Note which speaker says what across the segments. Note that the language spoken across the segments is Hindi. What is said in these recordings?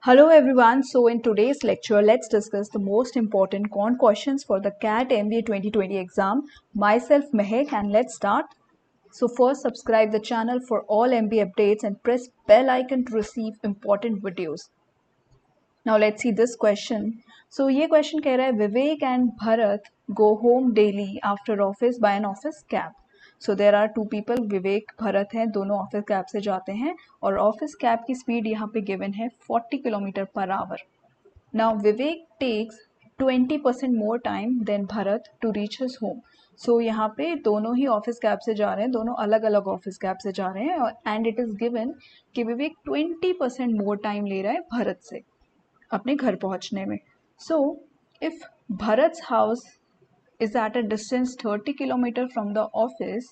Speaker 1: Hello everyone. So in today's lecture, let's discuss the most important questions for the CAT MBA 2020 exam. Myself Mehek, and let's start. So first, subscribe the channel for all MBA updates and press bell icon to receive important videos. Now let's see this question. So ये question कह रहा है Vivek and Bharat go home daily after office by an office cab. So there are two people, विवेक भरत हैं, दोनों ऑफिस कैब से जाते हैं और ऑफिस कैब की स्पीड यहाँ पे गिवन है 40 kilometre per our. Now Vivek takes 20% more time than Bharat to reach his home. So यहाँ पे दोनों ही ऑफिस कैब से जा रहे हैं, दोनों अलग अलग ऑफिस कैब से जा रहे हैं एंड इट इज़ गिवन कि विवेक 20% मोर टाइम ले रहा है भरत से अपने घर पहुंचने में. सो इफ भरत's house is at a distance 30 kilometer from the office,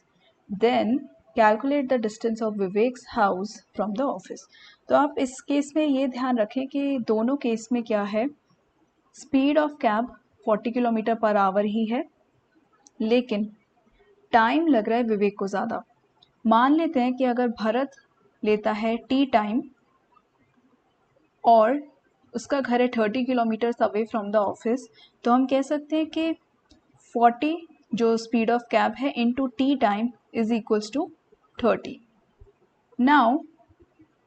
Speaker 1: then calculate the distance of Vivek's house from the office. तो आप इस केस में ये ध्यान रखें कि दोनों केस में क्या है, speed of cab 40 kilometre per hour ही है, लेकिन टाइम लग रहा है विवेक को ज़्यादा. मान लेते हैं कि अगर भरत लेता है टी टाइम और उसका घर है 30 kilometres away from the office, तो हम कह सकते हैं कि 40 जो स्पीड ऑफ कैब है into T time is equals to 30. Now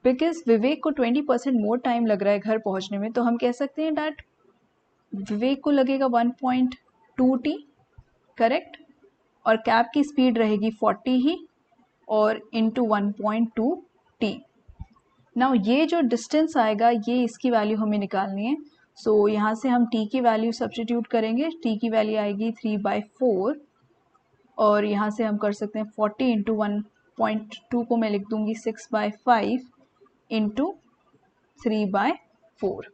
Speaker 1: because Vivek को 20% मोर टाइम लग रहा है घर पहुंचने में, तो हम कह सकते हैं डैट विवेक को लगेगा 1.2 टी, करेक्ट, और कैब की स्पीड रहेगी 40 ही और इंटू 1.2 टी. नाउ ये जो डिस्टेंस आएगा ये इसकी वैल्यू हमें निकालनी है. सो यहाँ से हम t की वैल्यू सब्स्टिट्यूट करेंगे. t की वैल्यू आएगी 3/4 और यहाँ से हम कर सकते हैं 40 इंटू 1.2 को मैं लिख दूंगी 6/5 into 3/4,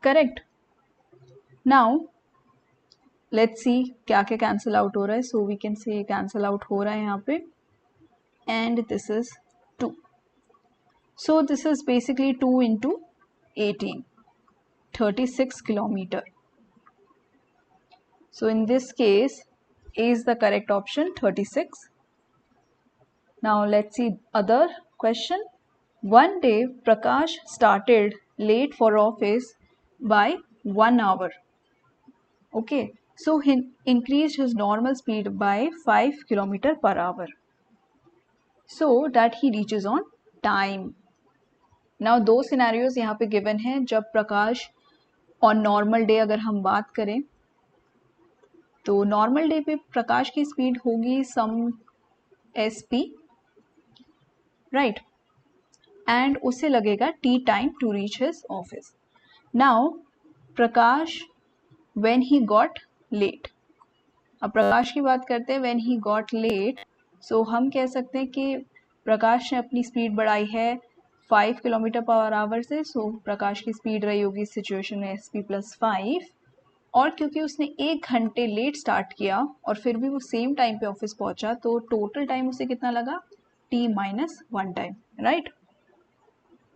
Speaker 1: correct. Now let's see क्या क्या कैंसिल आउट हो रहा है. So we can say cancel out हो रहा है यहाँ पे and this is 2. So this is basically 2 into 18, 36 kilometer. So in this case, A is the correct option, 36. Now let's see other question. One day Prakash started late for office by 1 hour. Okay, so he increased his normal speed by 5 kilometer per hour so that he reaches on time. Now दो सिनेरियोज यहाँ पे गिवन है. जब प्रकाश ऑन नॉर्मल डे अगर हम बात करें तो नॉर्मल डे पे प्रकाश की स्पीड होगी सम SP, राइट, एंड उसे लगेगा T time to reach his office. Now Prakash when he got late, अब प्रकाश की बात करते हैं when he got late. So हम कह सकते हैं कि प्रकाश ने अपनी स्पीड बढ़ाई है 5 किलोमीटर पर आवर से. सो प्रकाश की स्पीड रही होगी इस सिचुएशन में SP+5, और क्योंकि उसने 1 घंटे लेट स्टार्ट किया और फिर भी वो सेम टाइम पे ऑफिस पहुंचा, तो टोटल टाइम उसे कितना लगा, T-1 टाइम, राइट.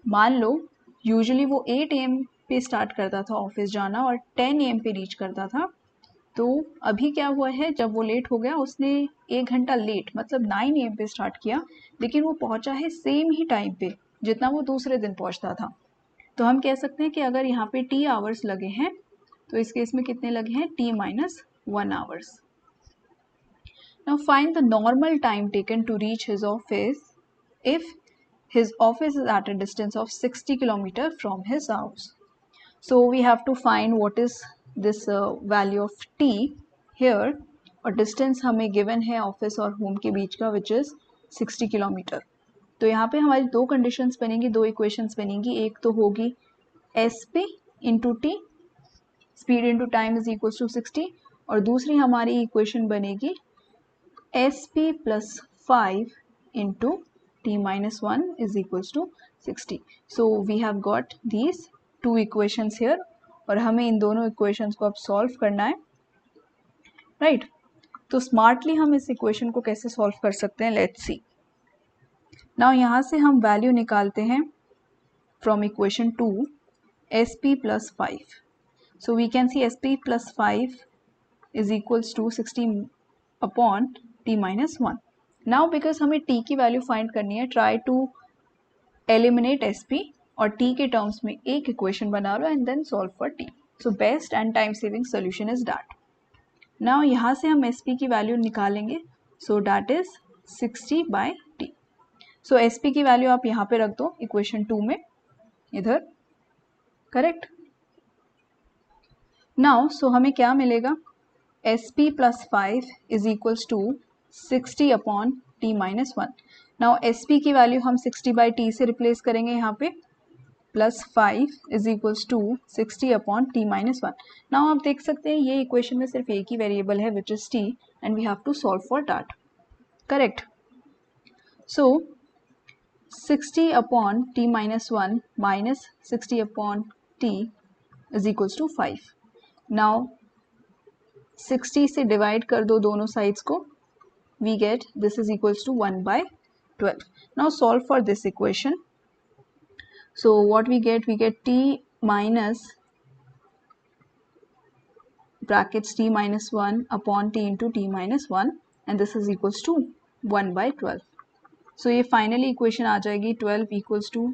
Speaker 1: मान लो यूजुअली वो 8 AM पे स्टार्ट करता था ऑफिस जाना और 10 AM पे रीच करता था. तो अभी क्या हुआ है, जब वो लेट हो गया उसने 1 घंटा लेट मतलब 9 AM पे स्टार्ट किया, लेकिन वो पहुंचा है सेम ही टाइम पे जितना वो दूसरे दिन पहुंचता था. तो हम कह सकते हैं कि अगर यहाँ पे T आवर्स लगे हैं तो इस केस में कितने लगे हैं, T-1 hours. Now find the normal time taken to reach his office if his office is at a distance of 60 kilometre from his house. So we have to find what is this value of T here, और डिस्टेंस हमें गिवन है ऑफिस और होम के बीच का विच इज 60 किलोमीटर. तो यहाँ पे हमारी दो कंडीशंस बनेंगी, दो इक्वेशंस बनेंगी. एक तो होगी SP into T, speed into time is equal to 60, और दूसरी हमारी इक्वेशन बनेगी SP+5 into T-1 is equal to 60. So we have got these two equations here, और हमें इन दोनों इक्वेशंस को अब सॉल्व करना है, राइट. तो स्मार्टली हम इस इक्वेशन को कैसे सॉल्व कर सकते हैं, लेट्स सी. नाउ यहाँ से हम वैल्यू निकालते हैं from equation 2, SP+5. So we can see SP+5 is equals to 60 upon T-1. Now because हमें T की वैल्यू फाइंड करनी है, ट्राई टू एलिमिनेट SP. और t के टर्म्स में एक इक्वेशन बना लो and then solve for t. So best and time saving solution is that. Now यहाँ से हम sp की वैल्यू निकालेंगे. So that is 60/t. So sp की वैल्यू आप यहाँ पे रख दो इक्वेशन 2 में इधर. करेक्ट. नाउ सो हमें क्या मिलेगा? sp plus 5 is equals to 60 upon t minus 1. Now sp की वैल्यू हम 60/t से रिप्लेस करेंगे यहाँ पे. Plus 5 is equals to 60 upon t minus 1. Now आप देख सकते हैं ये इक्वेशन में सिर्फ एक ही वेरिएबल है which is t and we have to solve for that. Correct. So 60 upon t minus 1 minus 60 upon t is equals to 5. Now 60 से डिवाइड कर दो दोनों साइड्स को. We get this is equals to 1/12. Now solve for this equation. So what we get t minus brackets t minus 1 upon t into t minus 1 and this is equals to 1/12. So ये finally equation आ जाएगी 12 equals to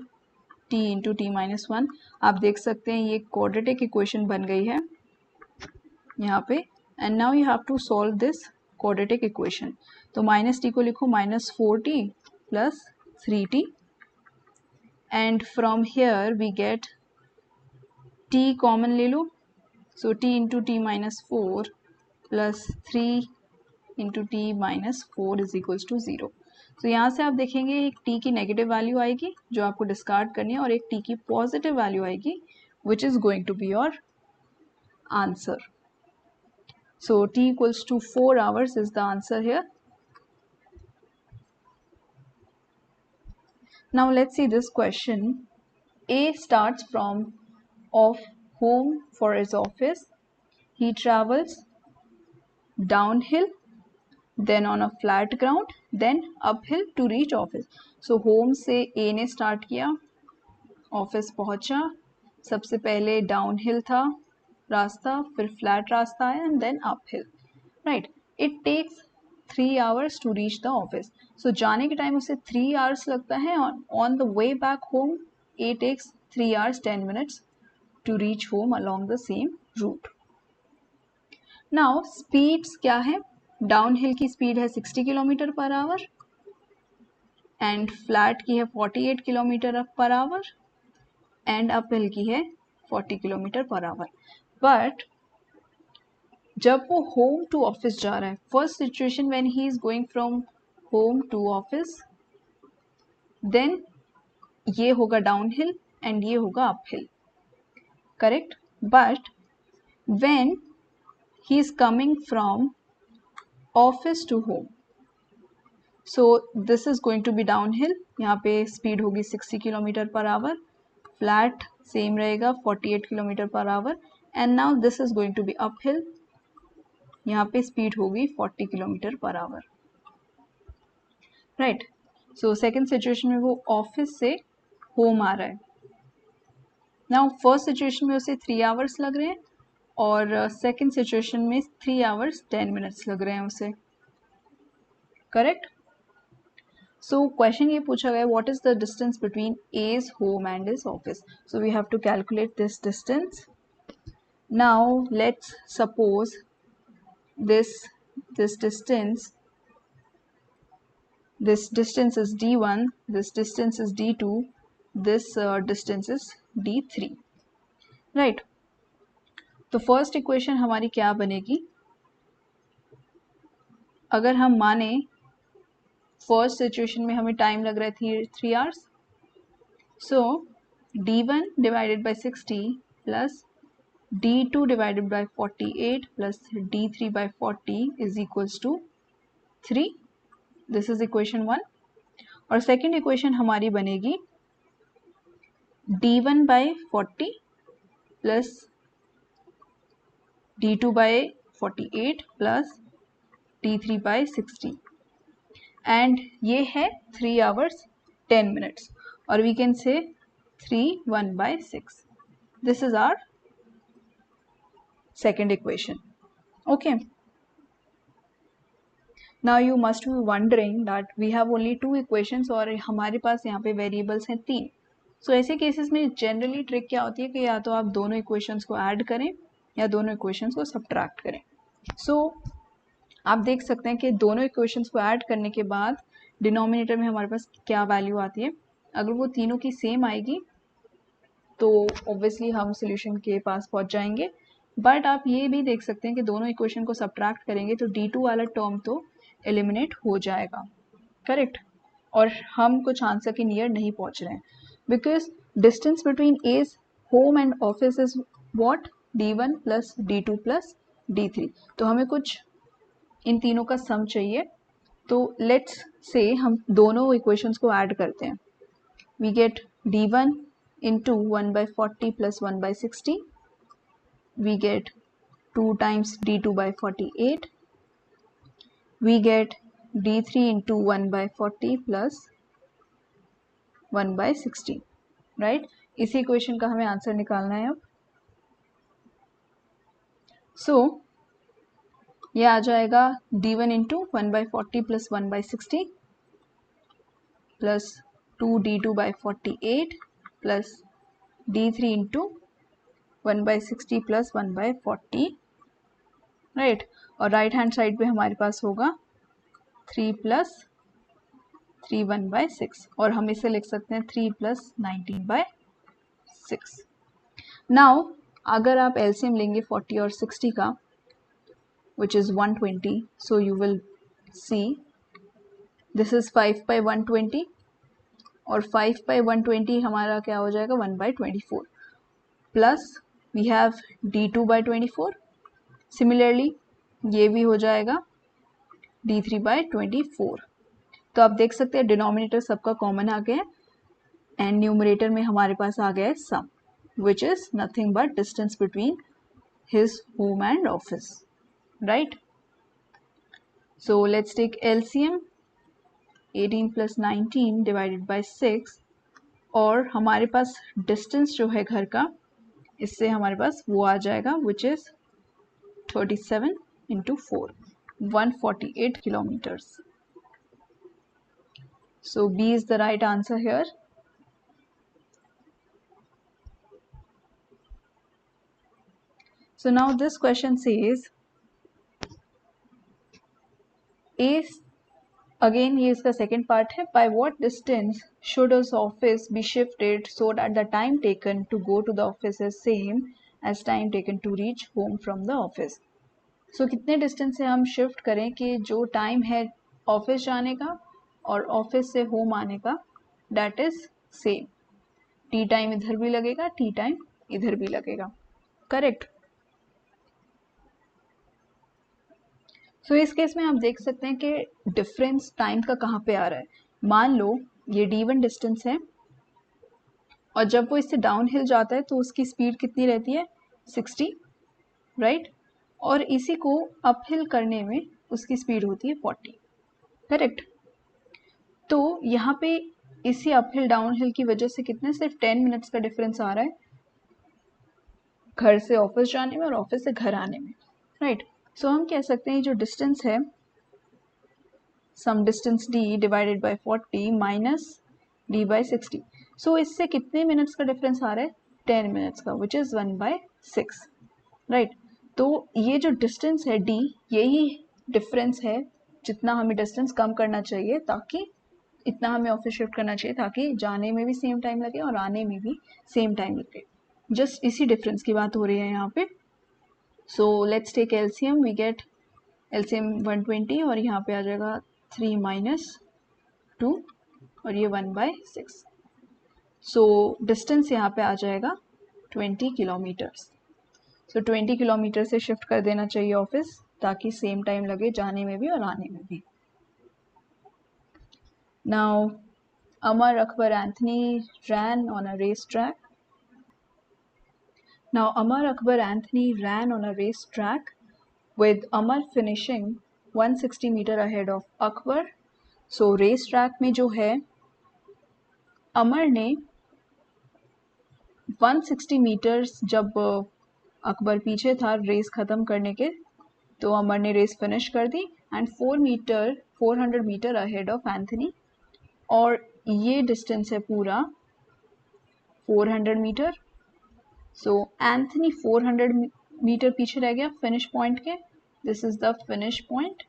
Speaker 1: t into t minus 1. आप देख सकते हैं ये quadratic equation बन गई है यहाँ पे. and now you have to solve this quadratic equation. तो minus t को लिखो minus 4t plus 3t. and from here we get t common ले लो. so t into t minus 4 plus 3 into t minus 4 is equals to 0. so यहाँ से आप देखेंगे एक t की नेगेटिव वैल्यू आएगी जो आपको डिस्कार्ड करनी है और एक t की पॉजिटिव वैल्यू आएगी which is going to be your answer. so t equals to 4 hours is the answer here. now let's see this question. A starts from of home for his office. He travels downhill, then on a flat ground, then uphill to reach office. So home से A ने start किया, office पहुंचा. सबसे पहले downhill था रास्ता, फिर flat रास्ता आया and then uphill. Right? It takes 3 hours to reach the office. So जाने के टाइम उसे 3 hours लगता है. On the way back home, A takes 3 hours 10 minutes to reach home along the same route. Now speeds क्या है? डाउनहिल की स्पीड है 60 kilometre per hour and flat की है 48 kilometre per hour and uphill की है 40 किलोमीटर पर आवर. बट जब वो होम टू ऑफिस जा रहा है, first situation when he is going from home to office, then ये होगा डाउनहिल एंड ये होगा uphill. Correct. But when he is coming from office to home, so this is going to be downhill. यहाँ पे स्पीड होगी 60 kilometre per our, flat same रहेगा 48 kilometre per hour and now this is going to be uphill. यहाँ पे स्पीड होगी 40 kilometre per hour. Right. So second situation में वो ऑफिस से होम आ रहा है. नाउ फर्स्ट सिचुएशन में उसे 3 आवर्स लग रहे हैं और सेकेंड सिचुएशन में 3 आवर्स 10 मिनट्स लग रहे हैं उसे. करेक्ट. सो क्वेश्चन ये पूछा गया what is the distance between as home and his office. So we have to calculate this distance. Now let's suppose this distance is d1, this distance is d2, this distance is d3. Right. तो फर्स्ट इक्वेशन हमारी क्या बनेगी? अगर हम माने फर्स्ट सिचुएशन में हमें टाइम लग रहा है 3 hours, so d1 divided by 60 plus d2 divided by 48 plus d3 by 40 is equals to 3. This is equation 1. और सेकेंड इक्वेशन हमारी बनेगी d1 by 40 plus d2 by 48 plus d3 by 60 and ये है 3 आवर्स 10 मिनट्स और we can say 3 1 by 6. This is our second equation. Okay. Now you must be wondering that we have only two equations और हमारे पास यहाँ पे variables हैं 3. सो ऐसे केसेस में जनरली ट्रिक क्या होती है कि या तो आप दोनों इक्वेशंस को ऐड करें या दोनों इक्वेशंस को सब्ट्रैक्ट करें। सो आप देख सकते हैं कि दोनों इक्वेशंस को ऐड करने के बाद डिनोमिनेटर में हमारे पास क्या वैल्यू आती है। अगर वो तीनों की सेम आएगी तो ऑब्वियसली हम सोल्यूशन के पास पहुंच जाएंगे। बट आप ये भी देख सकते हैं कि दोनों इक्वेशन को सब्ट्रैक्ट करेंगे तो D2 वाला टर्म तो एलिमिनेट हो जाएगा, करेक्ट। और हम कुछ आंसर के नियर नहीं पहुंच रहे हैं because distance between as home and office is what, D1 plus D2 plus D3। तो हमें कुछ इन तीनों का सम चाहिए। तो लेट्स से हम दोनों इक्वेशंस को ऐड करते हैं। We get D1 into 1/40 plus 1/60. We get 2 times D2 by 48. We get D3 into 1/40 plus 1/60. Right, इसी इक्वेशन का हमें आंसर निकालना है अब। सो ये आ जाएगा D1 into 1/40 plus 1/60 plus 2D2 by 48 plus D3 into 1/60 plus 1/40, right. और राइट हैंड साइड पे हमारे पास होगा 3 प्लस 3 1/6 और हम इसे लिख सकते हैं 3 प्लस 19/6। नाउ अगर आप एलसीएम लेंगे 40 और 60 का which is 120, so you will see this is 5/120 और 5/120 हमारा क्या हो जाएगा 1/24 plus we have D2/24। Similarly ये भी हो जाएगा D3/24। तो आप देख सकते हैं डिनोमिनेटर सबका कॉमन आ गया है एंड न्यूमरेटर में हमारे पास आ गया है sum which is nothing but distance between his home and office, right. So let's take LCM 18 plus 19 divided by 6 और हमारे पास डिस्टेंस जो है घर का इससे हमारे पास वो आ जाएगा which is 37 into 4, 148 kilometers. So B is the right answer here. So now this question says is again ये इसका second part है, by what distance should his office be shifted so that the time taken to go to the office is same as time taken to reach home from the office. So कितने डिस्टेंस से हम शिफ्ट करें कि जो टाइम है ऑफिस जाने का और ऑफिस से होम आने का that is same. T time इधर भी लगेगा, टी टाइम इधर भी लगेगा, करेक्ट। सो इस केस में आप देख सकते हैं कि डिफरेंस टाइम का कहाँ पे आ रहा है। मान लो ये D1 डिस्टेंस है और जब वो इससे डाउन हिल जाता है तो उसकी स्पीड कितनी रहती है 60, राइट। और इसी को अप हिल करने में उसकी स्पीड होती है 40, करेक्ट। तो यहाँ पे इसी अप हिल डाउन हिल की वजह से कितने सिर्फ 10 मिनट्स का डिफरेंस आ रहा है घर से ऑफिस जाने में और ऑफिस से घर आने में, राइट। सो हम कह सकते हैं जो डिस्टेंस है some distance D divided by 40 minus D/60। So इससे कितने मिनट्स का डिफरेंस आ रहा है 10 मिनट्स का विच इज़ 1/6, राइट। तो ये जो डिस्टेंस है D यही डिफरेंस है जितना हमें डिस्टेंस कम करना चाहिए ताकि इतना हमें ऑफिस शिफ्ट करना चाहिए ताकि जाने में भी सेम टाइम लगे और आने में भी सेम टाइम लगे। जस्ट इसी डिफरेंस की बात हो रही है यहाँ पे। So let's take LCM, we get LCM 120 और यहाँ पे आ जाएगा 3 माइनस 2 और ये 1/6। सो डिस्टेंस यहाँ पे आ जाएगा 20 किलोमीटर्स। सो 20 किलोमीटर से शिफ्ट कर देना चाहिए ऑफिस ताकि सेम टाइम लगे जाने में भी और आने में भी। Now, Amar Akbar Anthony ran on a racetrack. Now, Amar Akbar Anthony ran on a racetrack with Amar finishing 160 meter ahead of Akbar. So, racetrack में जो है अमर ने 160 मीटर्स जब अकबर पीछे था रेस ख़त्म करने के तो अमर ने रेस फिनिश कर दी and 400 metre ahead of Anthony. और ये डिस्टेंस है पूरा 400 मीटर. सो एंथनी 400 मीटर पीछे रह गया फिनिश पॉइंट के. This is the finish point.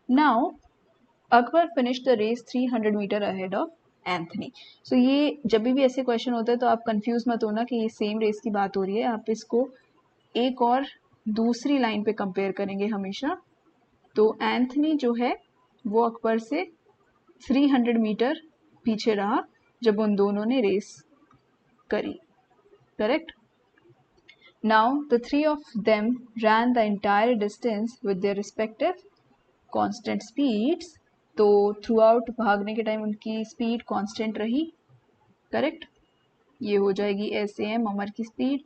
Speaker 1: Now Akbar finish the race 300 metre ahead of Anthony. So ये जब भी ऐसे क्वेश्चन होते हैं तो आप कंफ्यूज मत होना कि ये सेम रेस की बात हो रही है. आप इसको एक और दूसरी लाइन पे कंपेयर करेंगे हमेशा. तो एंथनी जो है वो अकबर से 300 मीटर पीछे रहा जब उन दोनों ने रेस करी. Correct. Now the three of them rain the entire distance with their respective constant speeds. तो थ्रू आउट भागने के टाइम उनकी स्पीड कांस्टेंट रही. करेक्ट. ये हो जाएगी एस ए एम अमर की speed,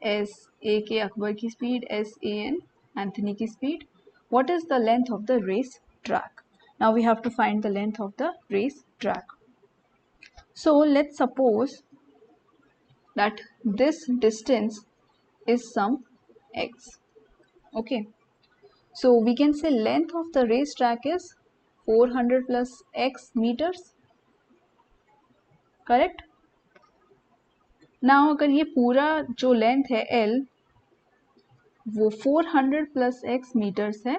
Speaker 1: S A K Akbar की speed, S A N Anthony की speed. What is the length of the race track? Now we have to find the length of the race track. So let's suppose that this distance is some x. Okay. So we can say length of the race track is 400 plus x meters. Correct? Now अगर ये पूरा जो length है L वो 400 प्लस x मीटर्स है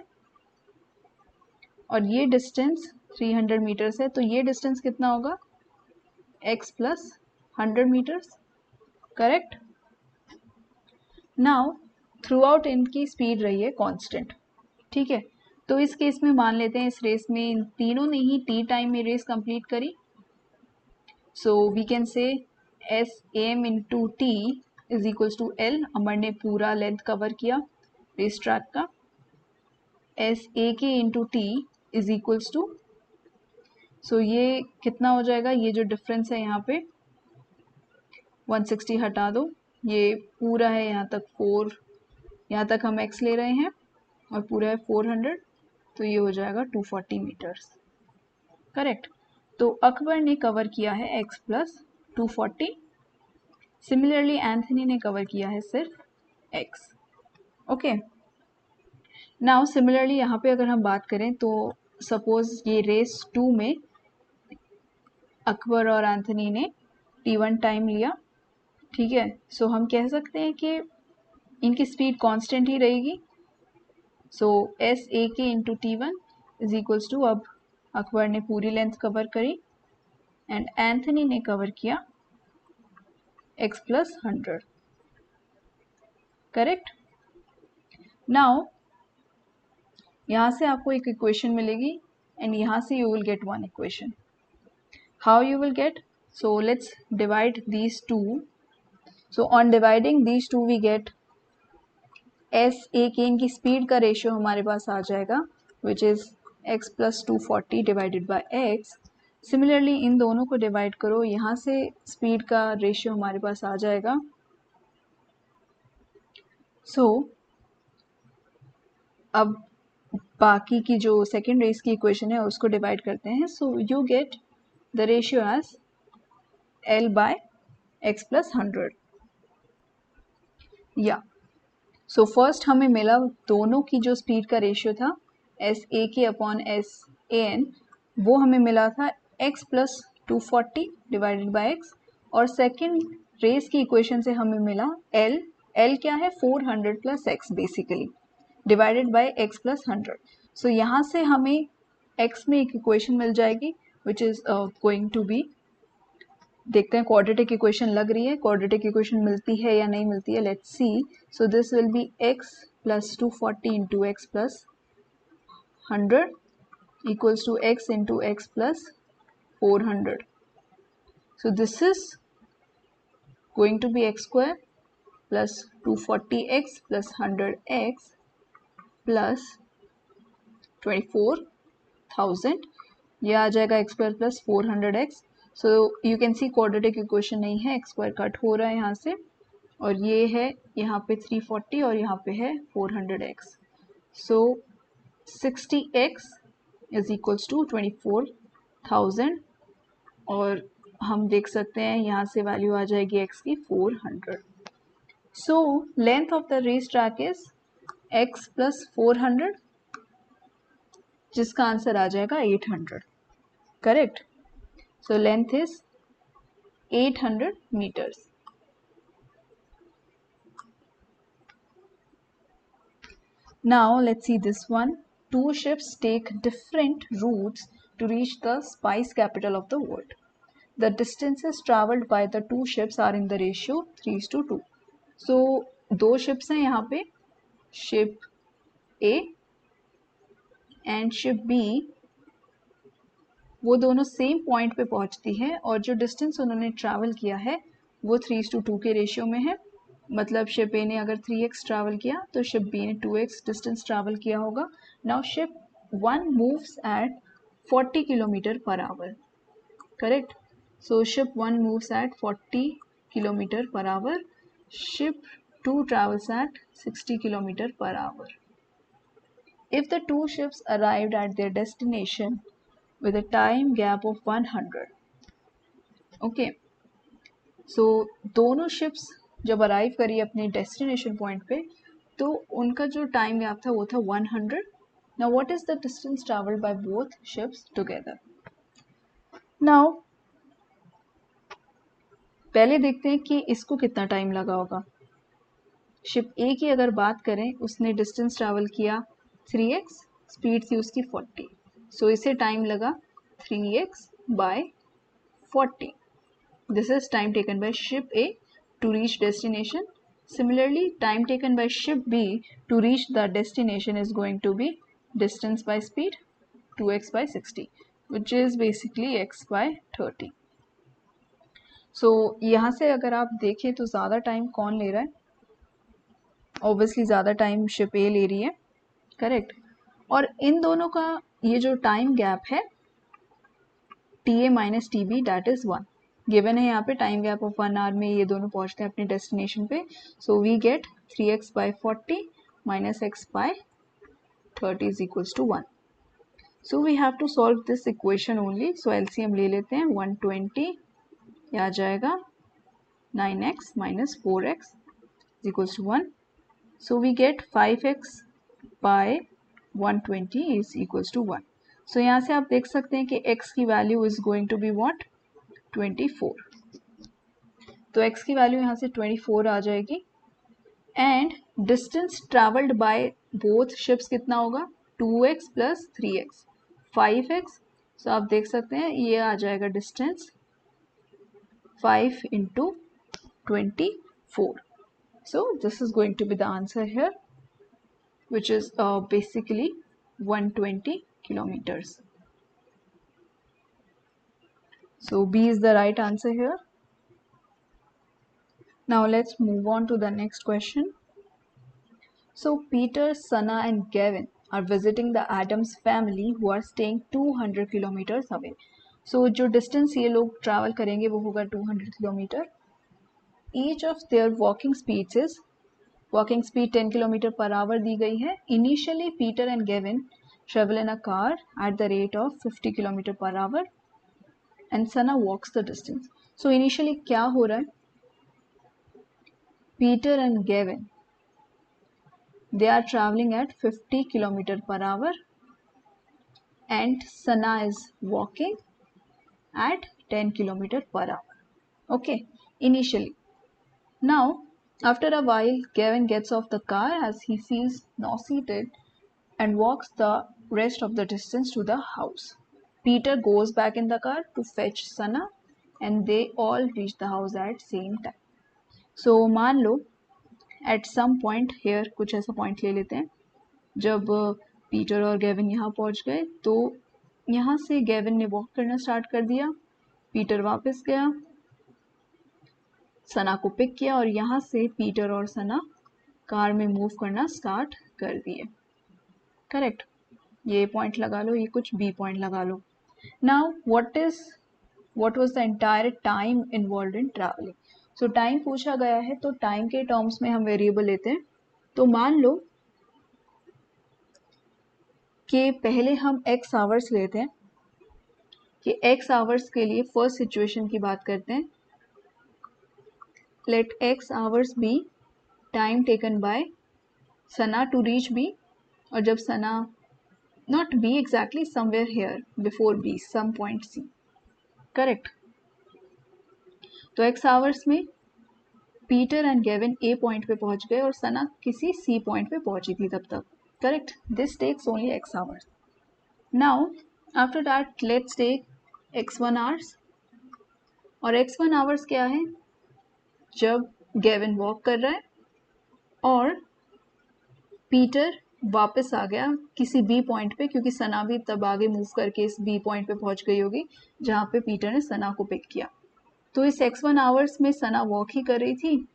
Speaker 1: और ये डिस्टेंस 300 मीटर्स है, तो ये डिस्टेंस कितना होगा x plus 100 metres. Correct. Now throughout इनकी स्पीड रही है कांस्टेंट. ठीक है. तो इस केस में मान लेते हैं इस रेस में इन तीनों ने ही t टाइम में रेस कंप्लीट करी. So we can say S M into T is equals to L. Amar ने पूरा लेंथ कवर किया रेस ट्रैक का. S A K into T is equals to, so ये कितना हो जाएगा, ये जो डिफरेंस है यहाँ पे 160 हटा दो, ये पूरा है यहाँ तक 4, यहाँ तक हम x ले रहे हैं और पूरा है 400, तो ये हो जाएगा 240 मीटर्स. करेक्ट. तो अकबर ने कवर किया है x प्लस 240. सिमिलरली एंथनी ने कवर किया है सिर्फ x. ओके. नाउ सिमिलरली यहाँ पे अगर हम बात करें तो सपोज ये रेस 2 में अकबर और एंथनी ने t1 टाइम लिया. ठीक है. सो हम कह सकते हैं कि इनकी स्पीड कांस्टेंट ही रहेगी. सो S A K into T one is equals to, अब अकबर ने पूरी लेंथ कवर करी एंड एंथनी ने कवर किया x प्लस 100. करेक्ट. नाउ यहाँ से आपको एक इक्वेशन मिलेगी एंड यहाँ से you will get one equation. How you will get? So let's divide these two. So on dividing these two we get S A K इनकी स्पीड का रेशियो हमारे पास आ जाएगा which is x plus 240 divided by x. Similarly in दोनों को डिवाइड करो, यहाँ से स्पीड का रेशियो हमारे पास आ जाएगा. सो अब बाकी की जो सेकेंड रेस की इक्वेशन है उसको डिवाइड करते हैं. So you get the ratio as L by x plus 100. या सो फर्स्ट हमें मिला दोनों की जो स्पीड का रेशियो था एस ए के अपॉन एस ए एन, वो हमें मिला था x plus 240 divided by x. और सेकेंड रेस की इक्वेशन से हमें मिला L क्या है 400 plus x basically divided by x plus 100. So यहाँ से हमें x में एक इक्वेशन मिल जाएगी which is going to be, देखते हैं क्वाड्रेटिक इक्वेशन लग रही है, क्वाड्रेटिक इक्वेशन मिलती है या नहीं मिलती है. Let's see. So this will be x plus 240 into x plus 100 equals to x into x plus 400. So this is going to be x square plus 240x plus 100x plus 24,000. ये आ जाएगा x square plus 400x. So you can see quadratic equation नहीं है, x square कट हो रहा है यहाँ से और ये है यहाँ पे 340 और यहाँ पे है 400x. So 60x is equals to 24,000 और हम देख सकते हैं यहाँ से वैल्यू आ जाएगी x की 400. So length of the race track is x plus 400 जिसका आंसर आ जाएगा 800. Correct. So length is 800 meters. Now let's see this one. Two ships take different routes to reach the spice capital of the world. The distances traveled by the two ships are in the ratio 3:2. So दो ships हैं यहाँ पे, ship A and ship B, वो दोनों सेम पॉइंट पे पहुंचती है और जो डिस्टेंस उन्होंने ट्रैवल किया है वो 3:2 के रेशियो में है. मतलब शिप ए ने अगर 3x ट्रैवल किया तो शिप बी ने 2x डिस्टेंस ट्रैवल किया होगा. Now ship 1 moves at 40 kilometre per hour. Correct. So ship 1 moves at 40 kilometre per hour. Ship 2 travels at 60 kilometre per hour. If the two ships arrived at their destination with a time gap of 100. Okay. So दोनों ships जब अराइव करी अपने डेस्टिनेशन पॉइंट पे तो उनका जो टाइम गैप था वो था 100. Now what is the distance traveled by both ships together? Now पहले देखते हैं कि इसको कितना टाइम लगा होगा. शिप ए की अगर बात करें, उसने डिस्टेंस ट्रैवल किया 3x, स्पीड थी उसकी 40. सो इसे टाइम लगा 3x by 40. This is time taken by ship A to reach destination. Similarly time taken by ship B to reach the destination is going to be distance by speed 2x by 60 which is basically x by 30. So यहाँ से अगर आप देखें तो ज़्यादा टाइम कौन ले रहा है? ऑब्वियसली ज़्यादा टाइम शिप ए ले रही है. करेक्ट. और इन दोनों का ये जो टाइम गैप है T A minus T B that is 1 given है. यहाँ पे टाइम गैप ऑफ 1 आवर में ये दोनों पहुंचते हैं अपने डेस्टिनेशन पे. So we get 3x by 40 minus x by 30 is equals to 1. So we have to solve this equation only. So LCM ले लेते हैं. 120 ये आ जाएगा 9x minus 4x is equals to 1. So we get 5x by 120 is equals to 1. So यहाँ से आप देख सकते हैं कि x की value is going to be what? 24. तो x की वैल्यू यहाँ से 24 आ जाएगी. And distance travelled by both ships कितना होगा? 2x plus 3x 5x. सो आप देख सकते हैं ये आ जाएगा distance 5 into 24. So this is going to be the answer here, which is basically 120 kilometers. So B is the right answer here. Now let's move on to the next question. So Peter, Sana and Gavin are visiting the Adams family who are staying 200 kilometers away. So जो distance ये लोग travel करेंगे वो होगा 200 kilometer. Each of their walking speeds is walking speed 10 kilometre per hour दी गई है. Initially Peter and Gavin travel in a car at the rate of 50 kilometre per hour and Sana walks the distance. So initially क्या हो रहा है? Peter and Gavin they are travelling at 50 kilometre per hour and Sana is walking at 10 kilometre per hour. Okay, initially. Now after a while, Gavin gets off the car as he feels nauseated and walks the rest of the distance to the house. Peter goes back in the car to fetch Sana and they all reach the house at same time. So मान लो at some point here, कुछ ऐसा point ले लेते हैं. जब पीटर और गेविन यहाँ पहुँच गए तो यहाँ से गेविन ने वॉक करना स्टार्ट कर दिया. पीटर वापस गया, सना को पिक किया और यहाँ से पीटर और सना कार में मूव करना स्टार्ट कर दिए. करेक्ट. ये पॉइंट लगा लो, ये कुछ बी पॉइंट लगा लो. Now what was the entire time involved in travelling. So time पूछा गया है तो टाइम के टर्म्स में हम वेरिएबल लेते हैं. तो मान लो कि पहले हम x आवर्स लेते हैं कि x आवर्स के लिए फर्स्ट सिचुएशन की बात करते हैं. Let x hours be time taken by Sana to reach B. और जब Sana, not B exactly, somewhere here before B, some point C. Correct. तो x आवर्स में Peter and Gavin A point पे पहुंच गए और सना किसी सी पॉइंट पे पहुंची थी तब तक, correct. This takes only x hours. Now after that let's take x1 hours. और x1 आवर्स क्या है? जब गेविन वॉक कर रहा है और पीटर वापस आ गया किसी बी पॉइंट पे, क्योंकि सना भी तब आगे मूव करके इस बी पॉइंट पे पहुंच गई होगी जहां पे पीटर ने सना को पिक किया. तो इस x1 आवर्स में सना वॉक ही कर रही थी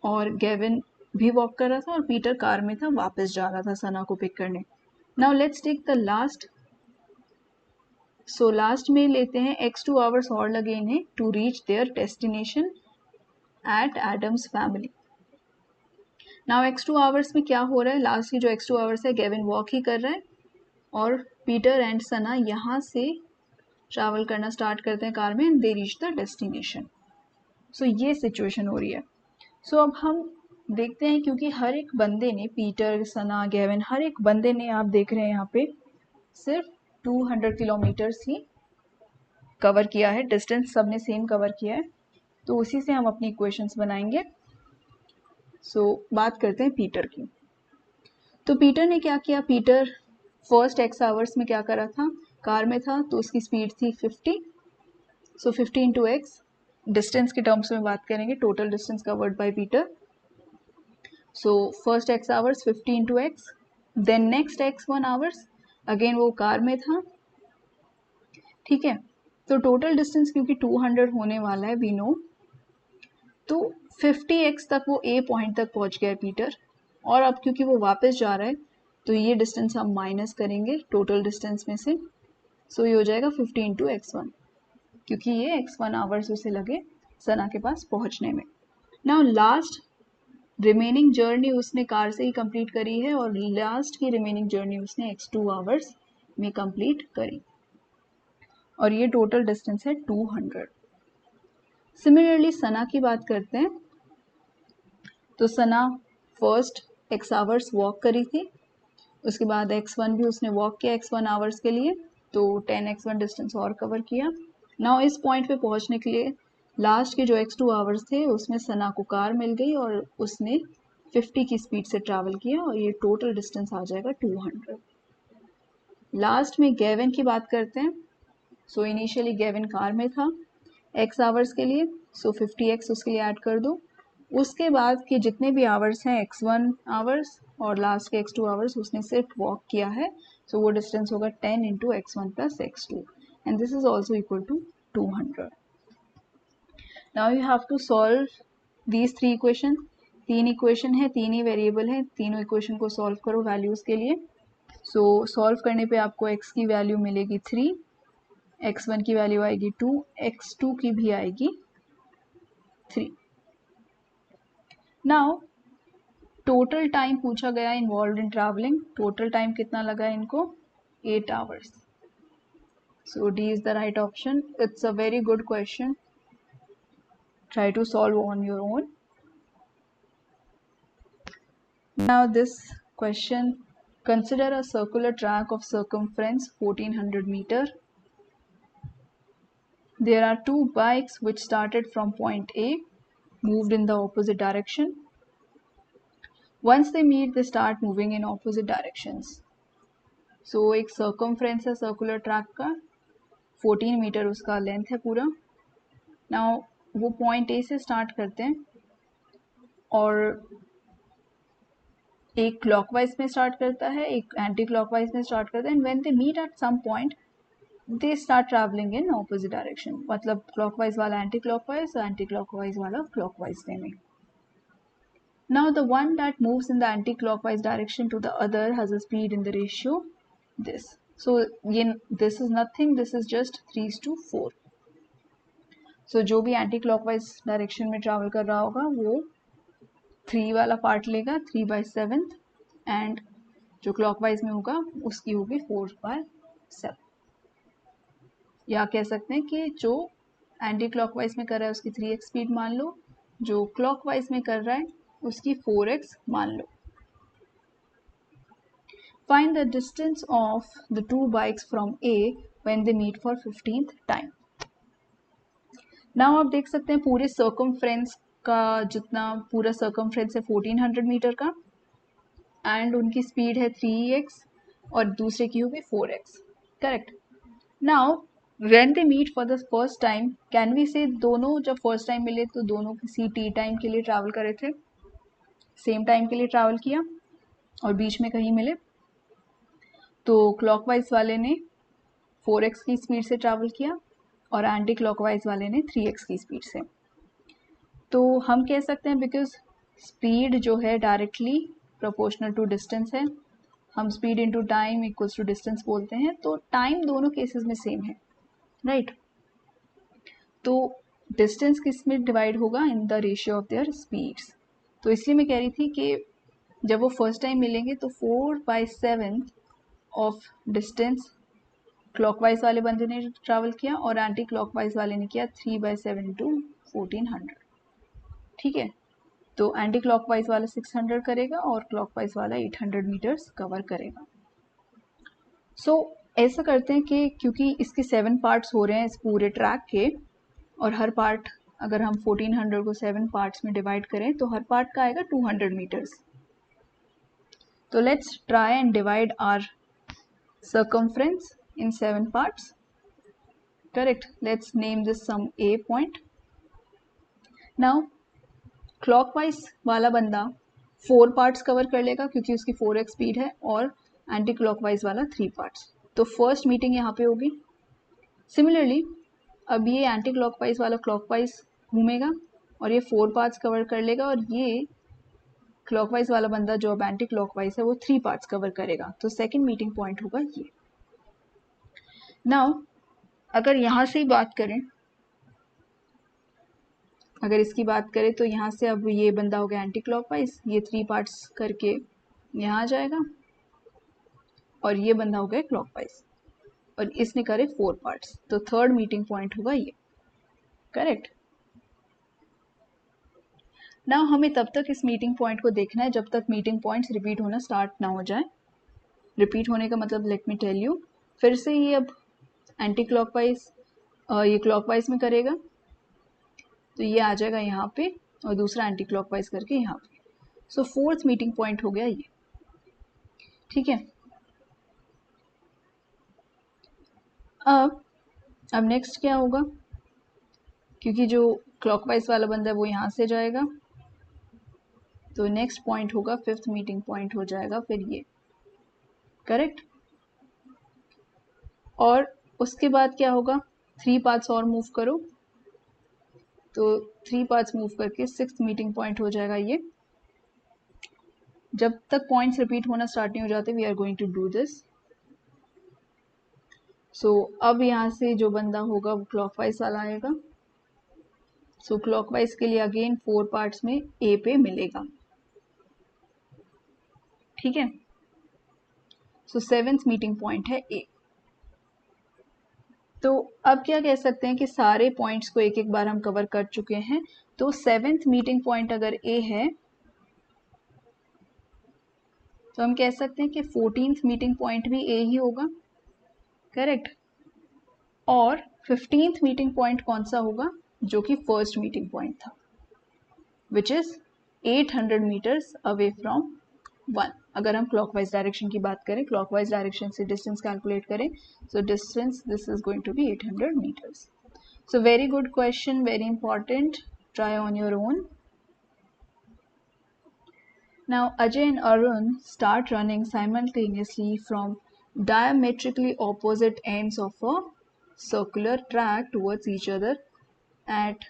Speaker 1: और गेविन भी वॉक कर रहा था और पीटर कार में था, वापस जा रहा था सना को पिक करने. Now let's take the last. So last में लेते हैं x2 आवर्स और लगे इन्हें to reach their destination at Adams family. Now x2 hours में क्या हो रहा है? लास्ट की जो x2 आवर्स है गेविन वॉक ही कर रहा है और पीटर एंड सना यहाँ से ट्रैवल करना स्टार्ट करते हैं कार में and they reach the destination. So ये सिचुएशन हो रही है. सो अब हम देखते हैं, क्योंकि हर एक बंदे ने, पीटर, सना, गेविन, हर एक बंदे ने, आप देख रहे हैं यहाँ पे सिर्फ 200 किलोमीटर्स ही कवर किया है. डिस्टेंस सबने सेम कवर किया है, तो उसी से हम अपनी इक्वेशंस बनाएंगे. सो बात करते हैं पीटर की. तो पीटर ने क्या किया? पीटर फर्स्ट x आवर्स में क्या करा था? कार में था तो उसकी स्पीड थी 50. सो 50 इंटू एक्स, डिस्टेंस के टर्म्स में बात करेंगे, total distance covered by Peter. So first x hours 50 into x. Then next x1 hours, again वो कार में था, ठीक है. तो टोटल डिस्टेंस क्योंकि 200 होने वाला है वी नो, तो 50x तक वो ए पॉइंट तक पहुंच गया है पीटर. और अब क्योंकि वो वापस जा रहा है तो ये डिस्टेंस हम माइनस करेंगे टोटल डिस्टेंस में से. सो ये हो जाएगा 50 इंटू x1, क्योंकि ये x1 आवर्स उसे लगे सना के पास पहुंचने में. नाउ लास्ट रिमेनिंग जर्नी उसने कार से ही कंप्लीट करी है और लास्ट की रिमेनिंग जर्नी उसने x2 आवर्स में कंप्लीट करी और ये टोटल डिस्टेंस है 200. सिमिलरली सना की बात करते हैं. तो सना फर्स्ट x आवर्स वॉक करी थी, उसके बाद x1 भी उसने वॉक किया x1 आवर्स के लिए, तो 10x1 डिस्टेंस और कवर किया. नाउ इस पॉइंट पे पहुंचने के लिए लास्ट के जो x2 आवर्स थे उसमें सना को कार मिल गई और उसने 50 की स्पीड से ट्रैवल किया और ये टोटल डिस्टेंस आ जाएगा 200. लास्ट में गेविन की बात करते हैं. सो इनिशियली गेविन कार में था x आवर्स के लिए, सो 50x उसके लिए ऐड कर दो. उसके बाद के जितने भी आवर्स हैं x1 आवर्स और लास्ट के x2 आवर्स उसने सिर्फ वॉक किया है, सो वो डिस्टेंस होगा 10 into x1 plus x2 and this is also equal to 200. Now you have to solve these three equation. तीन इक्वेशन है, तीन ही वेरिएबल है, तीनों इक्वेशन को सॉल्व करो वैल्यूज के लिए. सो सॉल्व करने पे आपको x की वैल्यू मिलेगी 3, x1 की वैल्यू आएगी 2, x2 की भी आएगी 3. नाउ टोटल टाइम पूछा गया involve in travelling. Total time कितना लगा इनको? 8 hours. So D is the right option. It's a very good question. Try to solve on your own. Now this question, consider a circular track of circumference 1400 meter. There are two bikes which started from point A, moved in the opposite direction. Once they meet, they start moving in opposite directions. So एक circumference है circular track का, 14 मीटर उसका लेंथ है पूरा. Now वो पॉइंट ए से स्टार्ट करते हैं और एक क्लॉकवाइज में स्टार्ट करता है, एक एंटी क्लॉकवाइज में स्टार्ट करता है. And when they meet at some point they start travelling in opposite direction. मतलब क्लॉकवाइज वाला एंटी क्लॉकवाइज, एंटी क्लॉकवाइज वाला क्लॉकवाइज वे में. Now the one that moves in the anti clockwise direction to the other has a speed in the ratio this. So ये this is nothing, this is just 3:4. So जो भी एंटी क्लॉकवाइज डायरेक्शन में ट्रैवल कर रहा होगा वो 3 वाला पार्ट लेगा, 3/7, एंड जो क्लॉकवाइज में होगा उसकी होगी 4/7. या कह सकते हैं कि जो एंटी क्लॉकवाइज में कर रहा है उसकी 3x स्पीड मान लो, जो क्लॉकवाइज में कर रहा है उसकी 4x मान लो. Find the distance of the two bikes from A when they meet for 15th time. Now आप देख सकते हैं पूरे सर्कमफ्रेंस का जितना पूरा सर्कमफ्रेंस है 1400 मीटर का, एंड उनकी स्पीड है 3x और दूसरे की होगी 4x, correct. Now when they meet for the first time, can we say दोनों जब फर्स्ट टाइम मिले तो दोनों किसी टी टाइम के लिए ट्रैवल करे थे, सेम टाइम के लिए ट्रैवल किया और बीच में कहीं मिले, तो क्लॉकवाइज वाले ने 4x की स्पीड से ट्रैवल किया और एंटी क्लॉकवाइज वाले ने 3x की स्पीड से। तो हम कह सकते हैं बिकॉज स्पीड जो है डायरेक्टली प्रोपोर्शनल टू डिस्टेंस है, हम speed into time equals to distance बोलते हैं, तो टाइम दोनों केसेस में सेम है, राइट। तो डिस्टेंस किस में डिवाइड होगा, इन the ratio of their speeds. तो इसलिए मैं कह रही थी कि जब वो फर्स्ट टाइम मिलेंगे तो 4/7 ऑफ डिस्टेंस क्लॉकवाइज वाले बंदे ने ट्रैवल किया और एंटी क्लॉकवाइज वाले ने किया 3/7 टू 1400, ठीक है। तो एंटी क्लॉकवाइज वाला 600 करेगा और क्लॉकवाइज वाला 800 मीटर्स कवर करेगा। सो ऐसा करते हैं कि क्योंकि इसके 7 पार्ट्स हो रहे हैं इस पूरे ट्रैक के, और हर पार्ट अगर हम 1400 को 7 पार्ट्स में डिवाइड करें तो हर पार्ट का आएगा 200 मीटर्स। तो let's try and divide our circumference in 7 parts, correct। let's name this some A point। now clockwise वाला बंदा 4 पार्ट्स कवर कर लेगा क्योंकि उसकी 4x स्पीड है, और एंटी क्लॉकवाइज वाला 3 पार्ट्स, तो फर्स्ट मीटिंग यहाँ पे होगी। सिमिलरली अब ये एंटी क्लॉकवाइज वाला क्लॉकवाइज घूमेगा और ये 4 पार्ट्स कवर कर लेगा, और ये क्लॉकवाइज वाला बंदा जो अब एंटी क्लॉकवाइज है वो 3 पार्ट्स कवर करेगा, तो सेकेंड मीटिंग पॉइंट होगा ये। नाउ अगर यहाँ से ही बात करें, अगर इसकी बात करें तो यहाँ से अब ये बंदा हो गया एंटी क्लॉकवाइज, ये 3 पार्ट्स करके यहाँ आ जाएगा, और ये बंदा हो गया क्लॉकवाइज और इसने करे 4 पार्ट्स, तो थर्ड मीटिंग पॉइंट होगा ये, करेक्ट। नाउ हमें तब तक इस मीटिंग पॉइंट को देखना है जब तक मीटिंग पॉइंट्स रिपीट होना स्टार्ट ना हो जाए। रिपीट होने का मतलब लेट मी टेल यू, फिर से ये अब एंटी क्लॉकवाइज ये क्लॉकवाइज में करेगा तो ये आ जाएगा यहाँ पे, और दूसरा एंटी क्लॉकवाइज करके यहाँ पे, सो फोर्थ मीटिंग पॉइंट हो गया ये, ठीक है। अब नेक्स्ट क्या होगा, क्योंकि जो क्लॉकवाइज वाला बंदा है वो यहाँ से जाएगा, तो नेक्स्ट पॉइंट होगा फिफ्थ मीटिंग पॉइंट हो जाएगा फिर ये, करेक्ट। और उसके बाद क्या होगा, 3 पार्ट्स और मूव करो, तो 3 पार्ट्स मूव करके सिक्स्थ मीटिंग पॉइंट हो जाएगा ये। जब तक पॉइंट्स रिपीट होना स्टार्ट नहीं हो जाते we are going to do this. So अब यहाँ से जो बंदा होगा वो क्लॉकवाइज वाला आएगा, सो क्लॉकवाइज के लिए अगेन 4 पार्ट्स में ए पे मिलेगा, ठीक है। सो सेवेंथ मीटिंग पॉइंट है ए। तो अब क्या कह सकते हैं कि सारे पॉइंट्स को एक एक बार हम कवर कर चुके हैं, तो सेवेंथ मीटिंग पॉइंट अगर ए है तो हम कह सकते हैं कि 14th मीटिंग पॉइंट भी ए ही होगा, करेक्ट। और 15th मीटिंग पॉइंट कौन सा होगा, जो कि फर्स्ट मीटिंग पॉइंट था, which is 800 metres away from 1। अगर हम क्लॉकवाइज डायरेक्शन की बात करें, क्लॉकवाइज डायरेक्शन से डिस्टेंस कैलकुलेट करें, so distance this is going to be 800 meters। So very good question, very important, try on your own। Now Ajay and Arun start running simultaneously from diametrically opposite ends of a circular track towards each other at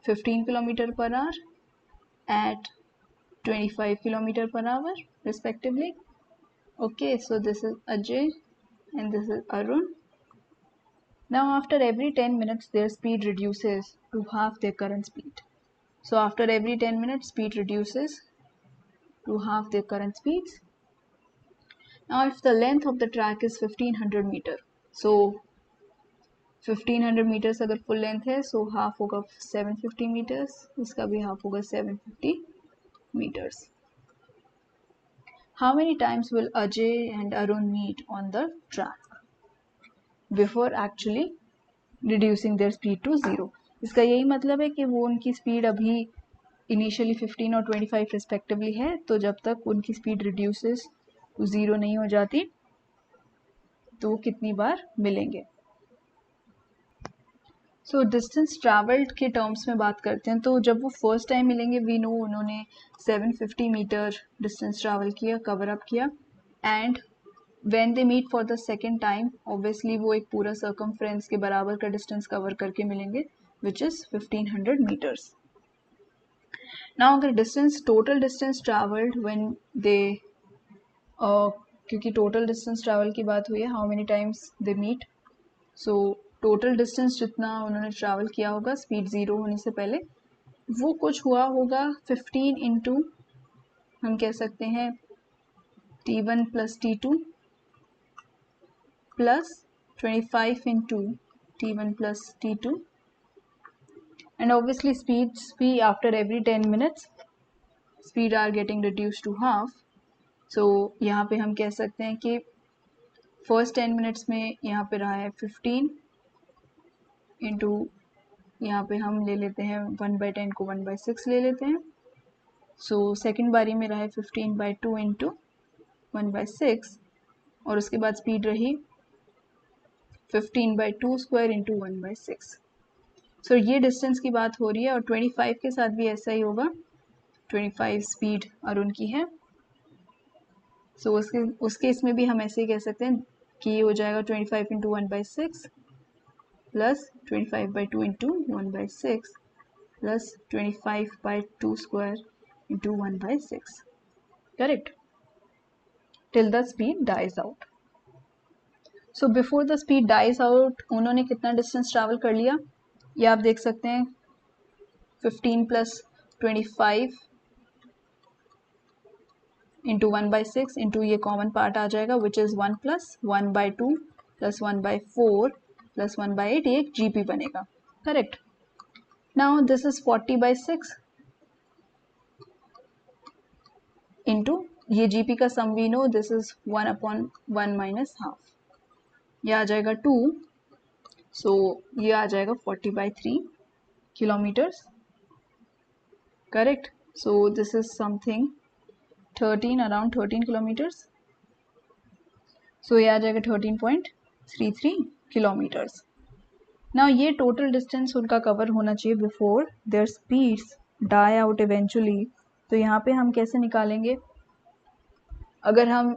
Speaker 1: 15 km/h at 25 km/h respectively। Okay, so this is Ajay and this is Arun। Now after every 10 minutes their speed reduces to half their current speed। So after every 10 minutes speed reduces to half their current speeds। Now if the length of the track is 1500 meter, so 1500 meters अगर full length है, so half होगा 750 meters, इसका भी half होगा 750 meters। How many times will Ajay and Arun meet on the track before actually reducing their speed to 0। इसका यही मतलब है कि वो उनकी स्पीड अभी इनिशियली 15 और 25 रिस्पेक्टिवली है, तो जब तक उनकी स्पीड रिड्यूसेस टू 0 नहीं हो जाती तो कितनी बार मिलेंगे। सो डिस्टेंस ट्रैवल्ड के टर्म्स में बात करते हैं, तो जब वो फर्स्ट टाइम मिलेंगे वी नो उन्होंने 750 मीटर डिस्टेंस ट्रैवल किया, कवर अप किया, and when they meet for the second time obviously वो एक पूरा सर्कमफ्रेंस के बराबर का डिस्टेंस कवर करके मिलेंगे विच इज़ 1500 मीटर्स। नाउ अगर distance total distance travelled when they क्योंकि टोटल डिस्टेंस ट्रैवल की बात हुई है, how many times they meet, so total distance जितना उन्होंने ट्रैवल किया होगा स्पीड 0 होने से पहले वो कुछ हुआ होगा 15 इंटू हम कह सकते हैं t1 plus t2 plus 25 into t1 plus t2, and obviously speeds भी after every 10 minutes speed are getting reduced to half, so यहाँ पे हम कह सकते हैं कि फर्स्ट 10 मिनट्स में यहाँ पे रहा है 15 इंटू यहाँ पे हम ले लेते हैं 1/10 को 1/6 ले लेते हैं, सो सेकेंड बारी में रहा है 15/2 इंटू 1/6 और उसके बाद स्पीड रही 15/2 स्क्वायर इंटू 1/6। सो ये डिस्टेंस की बात हो रही है और 25 के साथ भी ऐसा ही होगा, 25 स्पीड अरुण की है, सो उस केस में भी हम ऐसे ही कह सकते हैं कि ये हो जाएगा 25 into 1/6 plus 25/2 into 1/6 plus 25/2 square into 1/6, correct, till the speed dies out. So before the speed dies out उन्होंने कितना डिस्टेंस ट्रैवल कर लिया, ये आप देख सकते हैं 15 प्लस 25 इंटू 1/6 इंटू ये कॉमन पार्ट आ जाएगा which is 1 plus 1/2 plus 1/4 plus 1/8, ये एक जीपी बनेगा, correct. Now this is 40/6 into ये जीपी का sum we know this is 1/1 minus half, ये आ जाएगा 2, सो ये आ जाएगा 40/3 kilometres, correct. So this is something 13 around 13 kilometres, so ये आ जाएगा 13.33 किलोमीटर्स। नाउ ये टोटल डिस्टेंस उनका कवर होना चाहिए before their speeds die out eventually, तो यहाँ पे हम कैसे निकालेंगे, अगर हम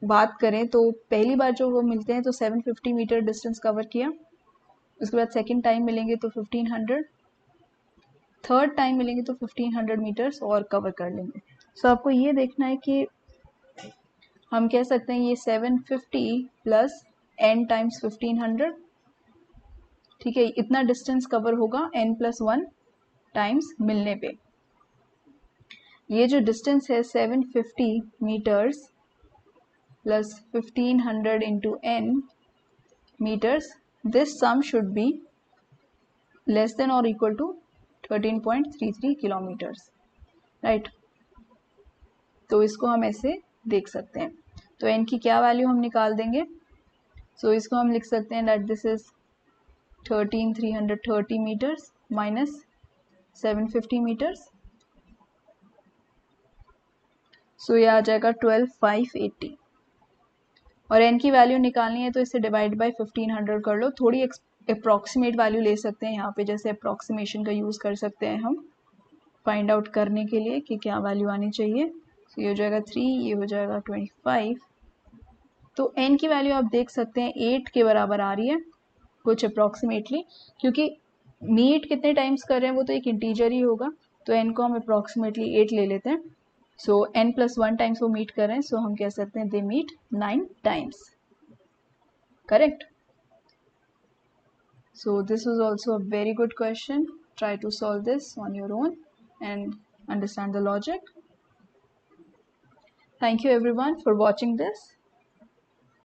Speaker 1: बात करें तो पहली बार जो वो मिलते हैं तो 750 मीटर डिस्टेंस कवर किया, उसके बाद सेकेंड टाइम मिलेंगे तो 1500, थर्ड टाइम मिलेंगे तो 1500 मीटर्स और कवर कर लेंगे। सो आपको ये देखना है कि हम कह सकते हैं ये 750 प्लस n टाइम्स 1500, ठीक है, इतना डिस्टेंस कवर होगा n+1 टाइम्स मिलने पे। ये जो डिस्टेंस है 750 metres plus 1500 into n meters, this sum should be less than or equal to 13.33 kilometers, right? तो इसको हम ऐसे देख सकते हैं, तो n की क्या वैल्यू हम निकाल देंगे, सो इसको हम लिख सकते हैं that this is 13,330 meters minus 750 meters, सो ये आ जाएगा 12,580, और n की वैल्यू निकालनी है तो इसे डिवाइड बाय 1500 कर लो, थोड़ी अप्रॉक्सीमेट वैल्यू ले सकते हैं यहाँ पे, जैसे अप्रॉक्सीमेशन का यूज़ कर सकते हैं हम फाइंड आउट करने के लिए कि क्या वैल्यू आनी चाहिए, तो ये हो जाएगा 3, ये हो जाएगा 25, तो n की वैल्यू आप देख सकते हैं 8 के बराबर आ रही है कुछ अप्रॉक्सीमेटली, क्योंकि मीट कितने टाइम्स कर रहे हैं वो तो एक इंटीजर ही होगा, तो n को हम अप्रॉक्सीमेटली 8 ले लेते हैं, सो n+1 टाइम्स वो मीट कर रहे हैं, सो हम कह सकते हैं they meet 9 times, correct. So this was also a very good question, try to solve this on your own and understand the logic. Thank you everyone for watching this.